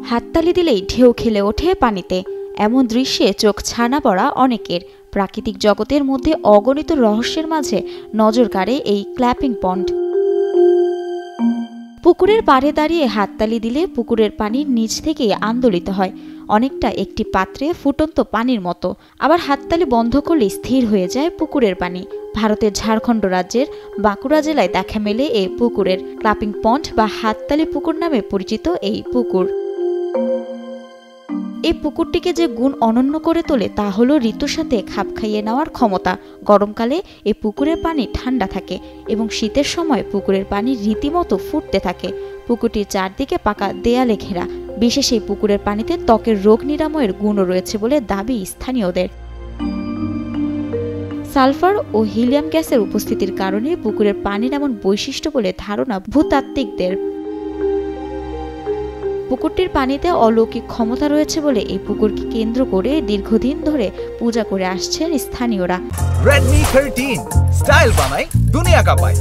হাততালি দিলেই ঢেউ খেলে ওঠে পানিতে। এমন দৃশ্যে চোখ ছানা পড়া অনেকের। প্রাকৃতিক জগতের মধ্যে অগণিত রহস্যের মাঝে নজর কাড়ে এই ক্ল্যাপিং পন্ড। পুকুরের পাড়ে দাঁড়িয়ে হাততালি দিলে পুকুরের পানি নিচ থেকেই আন্দোলিত হয়, অনেকটা একটি পাত্রে ফুটন্ত পানির মতো। আবার হাততালি বন্ধ করলে স্থির হয়ে যায় পুকুরের পানি। ভারতের ঝাড়খণ্ড রাজ্যের বাঁকুড়া জেলায় দেখা মেলে এই পুকুরের ক্ল্যাপিং পন্ড বা হাততালি পুকুর নামে পরিচিত এই পুকুর। এই পুকুরটিকে যে গুণ অনন্য করে তোলে তা হলো ঋতুর সাথে খাপ খাইয়ে নেওয়ার ক্ষমতা। গরমকালে এই পুকুরের পানি ঠান্ডা থাকে এবং শীতের সময় পুকুরের পানি রীতিমতো ফুটতে থাকে। পুকুরটির চারদিকে পাকা দেয়ালে ঘেরা। বিশেষ এই পুকুরের পানিতে ত্বকের রোগ নিরাময়ের গুণও রয়েছে বলে দাবি স্থানীয়দের। সালফার ও হিলিয়াম গ্যাসের উপস্থিতির কারণে পুকুরের পানির এমন বৈশিষ্ট্য বলে ধারণা ভূতাত্ত্বিকদের। পুকুরটির পানিতে অলৌকিক ক্ষমতা রয়েছে বলে এই পুকুরকে কেন্দ্র করে দীর্ঘদিন ধরে পূজা করে আসছেন স্থানীয়রা। Redmi 13 স্টাইল বানাই দুনিয়া কাঁপায়।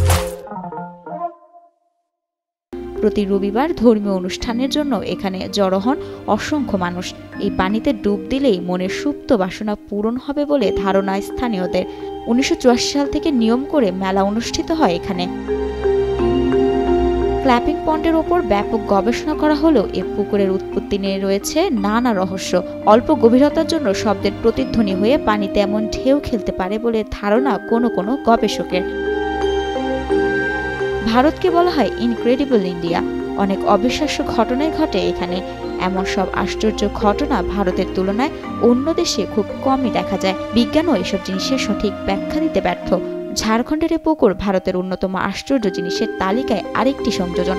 প্রতি রবিবার ধর্মীয় অনুষ্ঠানের জন্য এখানে জড়ো হন অসংখ্য মানুষ। এই পানিতে ডুব দিলেই মনের সুপ্ত বাসনা পূরণ হবে বলে ধারণা স্থানীয়দের। 1984 সাল থেকে নিয়ম করে মেলা অনুষ্ঠিত হয় এখানে। ক্ল্যাপিং পন্ডের ওপর ব্যাপক গবেষণা করা হলেও এ পুকুরের উৎপত্তি নিয়ে রয়েছে নানা রহস্য। অল্প গভীরতার জন্য শব্দের প্রতিধ্বনি হয়ে পানিতে এমন ঢেউ খেলতে পারে বলে ধারণা কোনো কোনো গবেষকের। ভারতকে বলা হয় ইনক্রেডিবল ইন্ডিয়া। অনেক অবিশ্বাস্য ঘটনাই ঘটে এখানে। এমন সব আশ্চর্য ঘটনা ভারতের তুলনায় অন্য দেশে খুব কমই দেখা যায়। বিজ্ঞানও এসব জিনিসের সঠিক ব্যাখ্যা দিতে ব্যর্থ। ঝাড়খণ্ডের এ পুকুর ভারতের অন্যতম আশ্চর্য জিনিসের তালিকায় আরেকটি সংযোজন।